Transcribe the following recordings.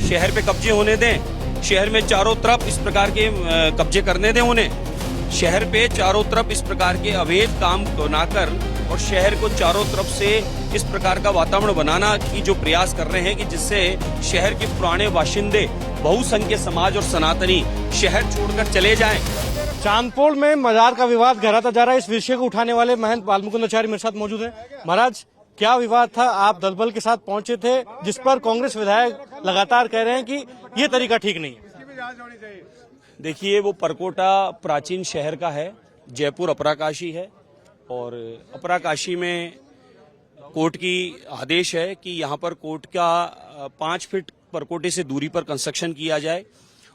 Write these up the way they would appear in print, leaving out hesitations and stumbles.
शहर पे कब्जे होने दें, शहर में चारों तरफ इस प्रकार के कब्जे करने दें उन्हें, शहर पे चारों तरफ इस प्रकार के अवैध काम बनाकर और शहर को चारों तरफ से इस प्रकार का वातावरण बनाना की जो प्रयास कर रहे हैं कि जिससे शहर के पुराने बाशिंदे, बहुसंख्य समाज और सनातनी शहर छोड़कर चले जाएं। चांदपोल में मजार का विवाद गहराता जा रहा है। इस विषय को उठाने वाले महंत बालमुकुंदाचार्य मेरे साथ मौजूद हैं। महाराज, क्या विवाद था? आप दलबल के साथ पहुंचे थे, जिस पर कांग्रेस विधायक लगातार कह रहे हैं कि ये तरीका ठीक नहीं है। देखिए, वो परकोटा प्राचीन शहर का है, जयपुर अपराकाशी है और अपराकाशी में कोर्ट की आदेश है कि यहाँ पर कोर्ट का 5 फीट परकोटे से दूरी पर कंस्ट्रक्शन किया जाए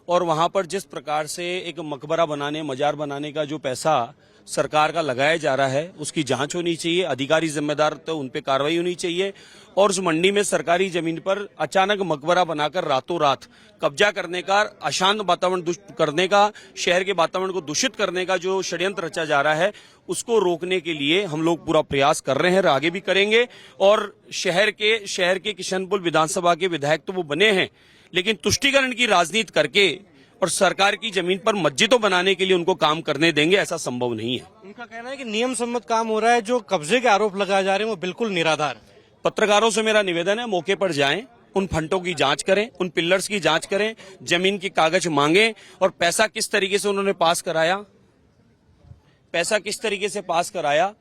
और वहाँ पर जिस प्रकार से एक मकबरा बनाने, मजार बनाने का जो पैसा सरकार का लगाया जा रहा है उसकी जांच होनी चाहिए, अधिकारी जिम्मेदार तो उन पे कार्रवाई होनी चाहिए। और उस मंडी में सरकारी जमीन पर अचानक मकबरा बनाकर रातों रात कब्जा करने का, अशांत वातावरण करने का, शहर के वातावरण को दूषित करने का जो षड्यंत्र रचा जा रहा है उसको रोकने के लिए हम लोग पूरा प्रयास कर रहे हैं और आगे भी करेंगे। और शहर के किशनपुर विधानसभा के विधायक तो वो बने हैं, लेकिन तुष्टीकरण की राजनीति करके और सरकार की जमीन पर मस्जिदों बनाने के लिए उनको काम करने देंगे, ऐसा संभव नहीं है। उनका कहना है कि नियम सम्मत काम हो रहा है, जो कब्जे के आरोप लगाए जा रहे हैं वो बिल्कुल निराधार है। पत्रकारों से मेरा निवेदन है, मौके पर जाएं, उन फंटों की जांच करें, उन पिलर्स की जांच करें, जमीन के कागज मांगें और पैसा किस तरीके से उन्होंने पास कराया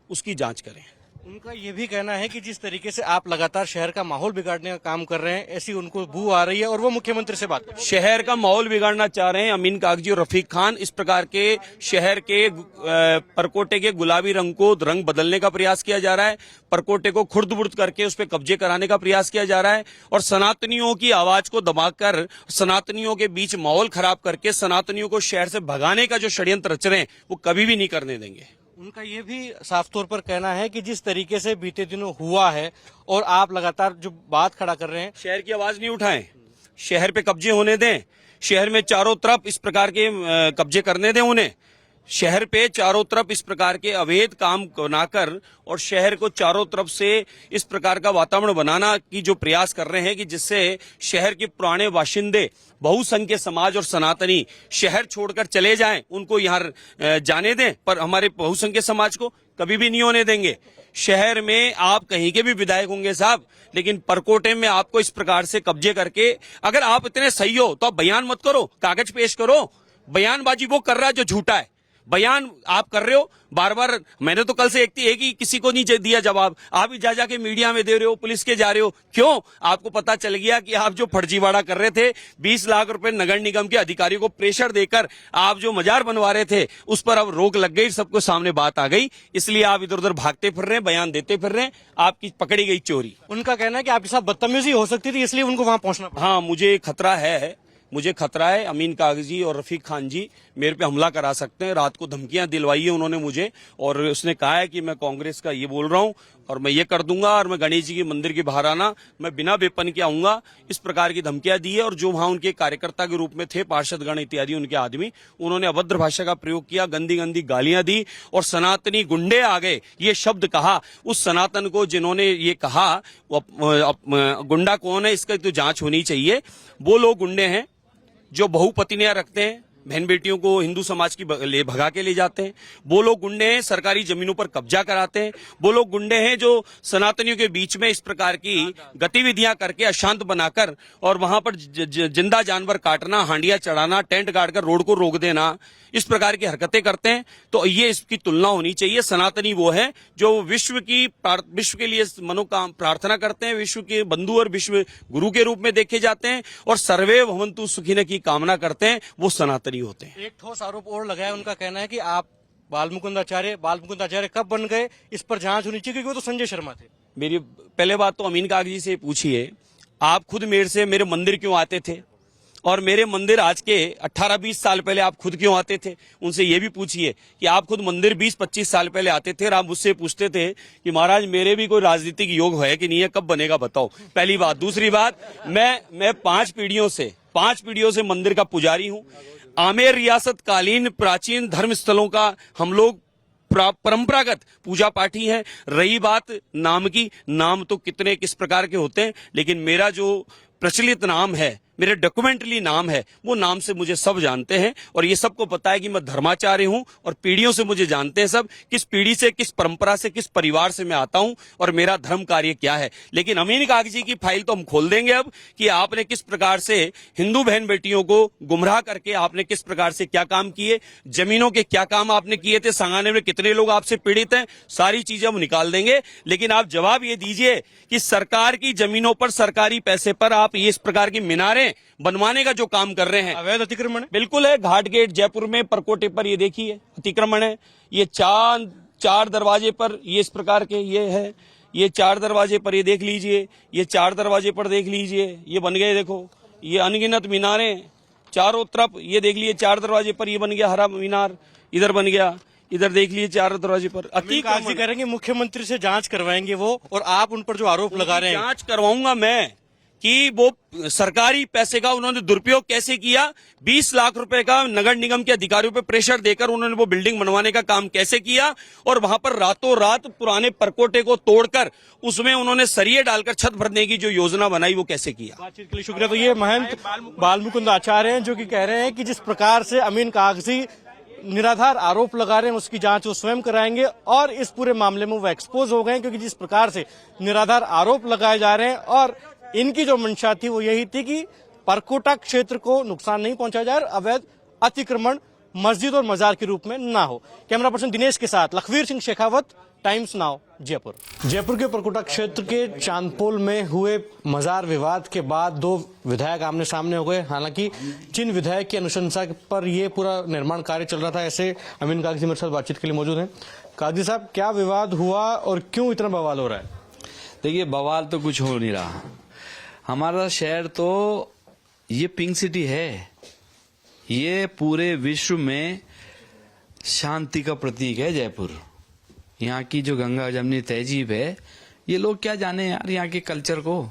उसकी जांच करें। उनका ये भी कहना है कि जिस तरीके से आप लगातार शहर का माहौल बिगाड़ने का काम कर रहे हैं, ऐसी उनको बू आ रही है और वो मुख्यमंत्री से बात कर रहे हैं। शहर का माहौल बिगाड़ना चाह रहे हैं अमीन कागजी और रफीक खान। इस प्रकार के शहर के परकोटे के गुलाबी रंग को रंग बदलने का प्रयास किया जा रहा है, परकोटे को खुर्द बुर्द करके उस पर कब्जे कराने का प्रयास किया जा रहा है और सनातनियों की आवाज को दबाकर, सनातनियों के बीच माहौल खराब करके सनातनियों को शहर से भगाने का जो षड्यंत्र रच रहे हैं वो कभी भी नहीं करने देंगे। उनका ये भी साफ तौर पर कहना है कि जिस तरीके से बीते दिनों हुआ है और आप लगातार जो बात खड़ा कर रहे हैं, शहर की आवाज नहीं उठाएं, शहर पे कब्जे होने दें, शहर में चारों तरफ इस प्रकार के कब्जे करने दें उन्हें, शहर पे चारों तरफ इस प्रकार के अवैध काम बनाकर और शहर को चारों तरफ से इस प्रकार का वातावरण बनाना की जो प्रयास कर रहे हैं कि जिससे शहर के पुराने बाशिंदे, बहुसंख्य समाज और सनातनी शहर छोड़कर चले जाएं, उनको यहाँ जाने दें, पर हमारे बहुसंख्य समाज को कभी भी नहीं होने देंगे। शहर में आप कहीं के भी विधायक होंगे साहब, लेकिन परकोटे में आपको इस प्रकार से कब्जे करके, अगर आप इतने सही हो तो आप बयान मत करो, कागज पेश करो। बयानबाजी वो कर रहा है जो झूठा है, बयान आप कर रहे हो बार बार। मैंने तो कल से एक ही किसी को नहीं दिया जवाब, आप ही जाके मीडिया में दे रहे हो, पुलिस के जा रहे हो। क्यों? आपको पता चल गया कि आप जो फर्जीवाड़ा कर रहे थे, 20 लाख रुपए नगर निगम के अधिकारियों को प्रेशर देकर आप जो मजार बनवा रहे थे उस पर अब रोक लग गई, सबको सामने बात आ गई, इसलिए आप इधर उधर भागते फिर रहे हैं, बयान देते फिर रहे हैं, आपकी पकड़ी गई चोरी। उनका कहना है कि आपके साथ बदतमीजी हो सकती थी, इसलिए उनको वहां पहुंचना पड़ा। हाँ, मुझे खतरा है। अमीन कागजी और रफीक खान जी मेरे पे हमला करा सकते हैं। रात को धमकियां दिलवाई है उन्होंने मुझे, और उसने कहा है कि मैं कांग्रेस का ये बोल रहा हूं और मैं ये कर दूंगा और मैं गणेश जी के मंदिर के बाहर आना, मैं बिना वेपन के आऊंगा, इस प्रकार की धमकियां दी है। और जो वहां उनके कार्यकर्ता के रूप में थे, पार्षदगण इत्यादि उनके आदमी, उन्होंने अभद्र भाषा का प्रयोग किया, गंदी गंदी गालियां दी और सनातनी गुंडे आ गए, ये शब्द कहा। उस सनातन को जिन्होंने ये कहा, गुंडा कौन है इसका तो जांच होनी चाहिए। वो लोग गुंडे हैं जो बहुपत्नियां रखते हैं, बहन बेटियों को हिंदू समाज की भगा के ले जाते हैं। वो लोग गुंडे हैं सरकारी जमीनों पर कब्जा कराते हैं। वो लोग गुंडे हैं जो सनातनियों के बीच में इस प्रकार की गतिविधियां करके अशांत बनाकर और वहां पर जिंदा जानवर काटना, हांडियां चढ़ाना, टेंट गाड़कर रोड को रोक देना, इस प्रकार की हरकतें करते हैं। तो ये इसकी तुलना होनी चाहिए। सनातनी वो है जो विश्व के लिए मनोकाम प्रार्थना करते हैं, विश्व के बंधु और विश्व गुरु के रूप में देखे जाते हैं और सर्वे भवन्तु सुखिनः की कामना करते हैं, वो सनातनी होते हैं। एक ठोस आरोप और लगाया, उनका कहना है कि आप बालमुकुंदाचार्य कब बन गए, इस पर जांच होनी चाहिए, क्योंकि वो तो संजय शर्मा थे। मेरी पहले बात तो अमीन कागजी से पूछिए, आप खुद मेरे मंदिर क्यों आते थे, और मेरे मंदिर आज के 18-20 साल पहले आप खुद क्यों आते थे। उनसे ये भी पूछिए कि आप खुद मंदिर 20-25 साल पहले आते थे और आप मुझसे पूछते थे कि महाराज मेरे भी कोई राजनीतिक योग है कि नहीं है, कब बनेगा बताओ। पहली बात। दूसरी बात, मैं 5 पीढ़ियों से मंदिर का पुजारी हूं। आमेर रियासत कालीन प्राचीन धर्म स्थलों का हम लोग परंपरागत पूजा पाठी है। रही बात नाम की, नाम तो कितने किस प्रकार के होते हैं, लेकिन मेरा जो प्रचलित नाम है, मेरे डॉक्यूमेंटली नाम है, वो नाम से मुझे सब जानते हैं और ये सबको पता है कि मैं धर्माचार्य हूं और पीढ़ियों से मुझे जानते हैं सब, किस पीढ़ी से, किस परंपरा से, किस परिवार से मैं आता हूं और मेरा धर्म कार्य क्या है। लेकिन अमीन कागजी की फाइल तो हम खोल देंगे अब कि आपने किस प्रकार से हिंदू बहन बेटियों को गुमराह करके आपने किस प्रकार से क्या काम किए, जमीनों के क्या काम आपने किए थे, सांगाने में कितने लोग आपसे पीड़ित हैं, सारी चीजें हम निकाल देंगे। लेकिन आप जवाब ये दीजिए कि सरकार की जमीनों पर सरकारी पैसे पर आप ये इस प्रकार की मीनारें बनवाने का जो काम कर रहे हैं, अवैध अतिक्रमण है। बिल्कुल है। घाट गेट जयपुर में परकोटे पर ये देखिए अतिक्रमण है। ये चार दरवाजे पर ये इस प्रकार के ये है, ये 4 दरवाजे पर ये देख लीजिए, ये 4 दरवाजे पर देख लीजिए, ये बन गए। देखो ये अनगिनत मीनारें चारों तरफ, ये देख लीजिए 4 दरवाजे पर ये बन गया हरा मीनार, इधर बन गया, इधर देख लीजिए 4 दरवाजे पर कागजी करेंगे, मुख्यमंत्री से जांच करवाएंगे वो, और आप उन पर जो आरोप लगा रहे हैं, जांच करवाऊंगा मैं कि वो सरकारी पैसे का उन्होंने दुरुपयोग कैसे किया। 20 लाख रुपए का नगर निगम के अधिकारियों पे प्रेशर देकर उन्होंने वो बिल्डिंग बनवाने का काम कैसे किया और वहां पर रातों रात पुराने परकोटे को तोड़कर उसमें उन्होंने सरिये डालकर छत भरने की जो योजना बनाई वो कैसे किया। बातचीत के लिए शुक्रिया। तो ये महंत बालमुकुंद आचार्य हैं जो कि कह रहे हैं कि जिस प्रकार से अमीन कागजी निराधार आरोप लगा रहे हैं उसकी जांच वो स्वयं कराएंगे और इस पूरे मामले में वो एक्सपोज हो गए, क्योंकि जिस प्रकार से निराधार आरोप लगाए जा रहे हैं और इनकी जो मंशा थी वो यही थी कि परकोटा क्षेत्र को नुकसान नहीं पहुंचाया जाए और अवैध अतिक्रमण मस्जिद और मजार के रूप में ना हो। कैमरा पर्सन दिनेश के साथ लखवीर सिंह शेखावत, टाइम्स नाउ जयपुर। जयपुर के परकोटा क्षेत्र के चांदपोल में हुए मजार विवाद के बाद 2 विधायक आमने सामने हो गए। हालांकि जिन विधायक की अनुशंसा पर यह पूरा निर्माण कार्य चल रहा था, ऐसे अमीन कागजी मेरे साथ बातचीत के लिए मौजूद हैं। कागजी साहब, क्या विवाद हुआ और क्यों इतना बवाल हो रहा है? देखिए, बवाल तो कुछ हो नहीं रहा। हमारा शहर तो ये पिंक सिटी है, ये पूरे विश्व में शांति का प्रतीक है जयपुर। यहाँ की जो गंगा जमनी तहजीब है, ये लोग क्या जाने यार यहाँ के कल्चर को।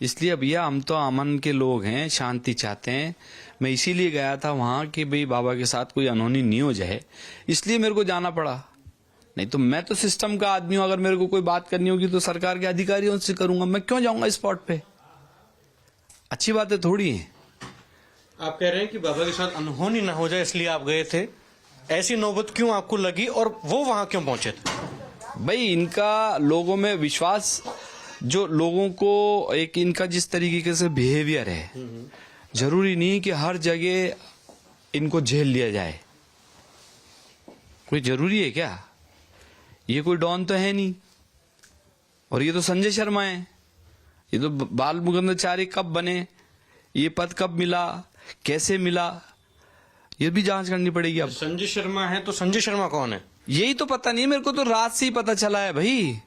इसलिए भैया हम तो अमन के लोग हैं, शांति चाहते हैं। मैं इसीलिए गया था वहां कि भाई बाबा के साथ कोई अनहोनी नहीं हो जाए, इसलिए मेरे को जाना पड़ा। नहीं तो मैं तो सिस्टम का आदमी हूं, अगर मेरे को कोई बात करनी होगी तो सरकार के अधिकारियों से करूंगा, मैं क्यों जाऊंगा स्पॉट पे। अच्छी बात है थोड़ी है। आप कह रहे हैं कि बाबा के साथ अनहोनी ना हो जाए इसलिए आप गए थे, ऐसी नौबत क्यों आपको लगी और वो वहां क्यों पहुंचे थे? भाई इनका लोगों में विश्वास, जो लोगों को एक इनका जिस तरीके से बिहेवियर है, जरूरी नहीं कि हर जगह इनको झेल लिया जाए। कोई जरूरी है क्या? ये कोई डॉन तो है नहीं। और ये तो संजय शर्मा है, ये तो बालमुकुंद आचार्य कब बने, ये पद कब मिला, कैसे मिला, ये भी जांच करनी पड़ेगी। अब संजय शर्मा है तो संजय शर्मा कौन है? यही तो पता नहीं, मेरे को तो रात से ही पता चला है भाई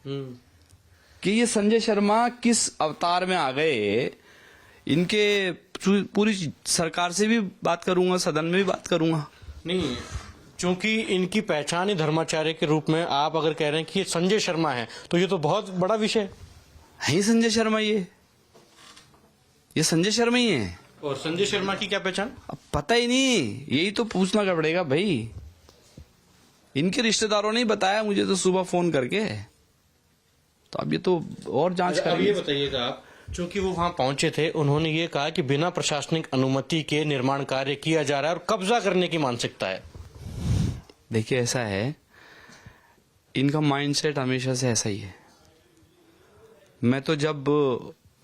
कि ये संजय शर्मा किस अवतार में आ गए। इनके पूरी सरकार से भी बात करूंगा, सदन में भी बात करूंगा। नहीं, चूंकि इनकी पहचान ही धर्माचार्य के रूप में आप अगर कह रहे हैं कि ये संजय शर्मा है तो ये तो बहुत बड़ा विषय है। ही संजय शर्मा, ये संजय शर्मा ही है। और संजय शर्मा की क्या पहचान? अब पता ही नहीं, यही तो पूछना पड़ेगा भाई। इनके रिश्तेदारों ने ही बताया मुझे तो सुबह फोन करके, तो अब ये तो और जांच अब ये बताइएगा आप, चूंकि वो वहां पहुंचे थे, उन्होंने ये कहा कि बिना प्रशासनिक अनुमति के निर्माण कार्य किया जा रहा है और कब्जा करने की मानसिकता है। देखिए ऐसा है, इनका माइंडसेट हमेशा से ऐसा ही है। मैं तो जब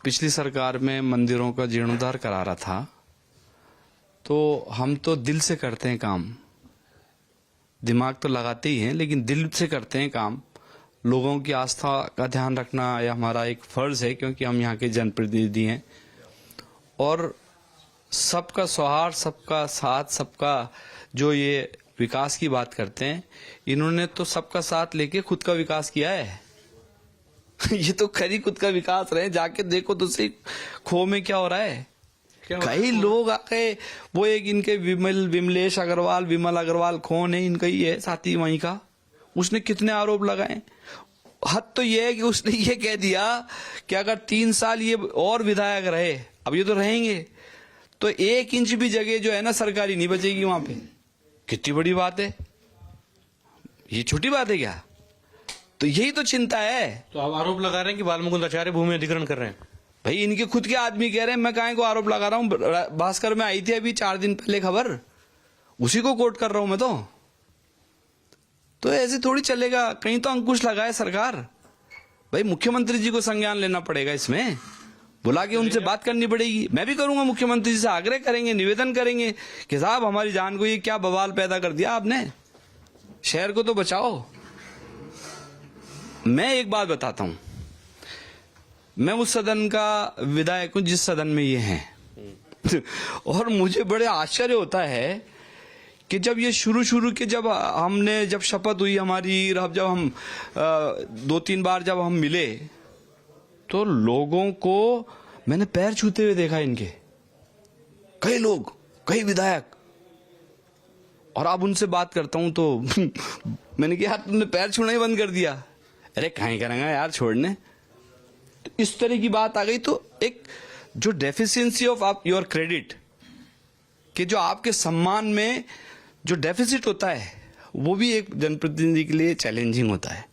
पिछली सरकार में मंदिरों का जीर्णोद्धार करा रहा था तो हम तो दिल से करते हैं काम, दिमाग तो लगाते ही हैं लेकिन दिल से करते हैं काम। लोगों की आस्था का ध्यान रखना यह हमारा एक फर्ज है, क्योंकि हम यहाँ के जनप्रतिनिधि हैं। और सबका सौहार्द, सबका साथ, सबका जो ये विकास की बात करते हैं, इन्होंने तो सबका साथ लेके खुद का विकास किया है। ये तो खरी खुद का विकास रहे, जाके देखो तो सही खो में क्या हो रहा है। कई लोग आके वो एक इनके विमलेश अग्रवाल, विमल अग्रवाल कौन है, इनका ही है साथी वहीं का, उसने कितने आरोप लगाए। हद तो ये है कि उसने ये कह दिया कि अगर 3 साल ये और विधायक रहे, अब ये तो रहेंगे, तो 1 इंच भी जगह जो है ना सरकारी नहीं बचेगी वहां पे। कितनी बड़ी बात है, ये छोटी बात है क्या? तो यही तो चिंता है। तो आप आरोप लगा रहे हैं कि बालमुकुंद आचार्य भूमि अधिग्रहण कर रहे हैं? भाई इनके खुद के आदमी कह रहे हैं, मैं काहे को आरोप लगा रहा हूं। भास्कर में आई थी अभी 4 दिन पहले खबर, उसी को कोट कर रहा हूं मैं तो ऐसे थोड़ी चलेगा। कहीं तो अंकुश लगाए सरकार। भाई मुख्यमंत्री जी को संज्ञान लेना पड़ेगा, इसमें बुला के उनसे बात करनी पड़ेगी। मैं भी करूंगा, मुख्यमंत्री जी से आग्रह करेंगे, निवेदन करेंगे कि साहब हमारी जान को ये क्या बवाल पैदा कर दिया आपने, शहर को तो बचाओ। मैं एक बात बताता हूं, मैं उस सदन का विधायक हूं जिस सदन में ये हैं और मुझे बड़े आश्चर्य होता है कि जब ये शुरू के जब शपथ हुई हमारी, जब हम 2-3 बार जब हम मिले तो लोगों को मैंने पैर छूते हुए देखा इनके, कई लोग, कई विधायक। और अब उनसे बात करता हूं तो मैंने कहा यार तुमने पैर छूना ही बंद कर दिया। अरे कहीं करेंगे यार छोड़ने। तो इस तरह की बात आ गई। तो एक जो डेफिशिएंसी ऑफ योर क्रेडिट, कि जो आपके सम्मान में जो डेफिसिट होता है, वो भी एक जनप्रतिनिधि के लिए चैलेंजिंग होता है।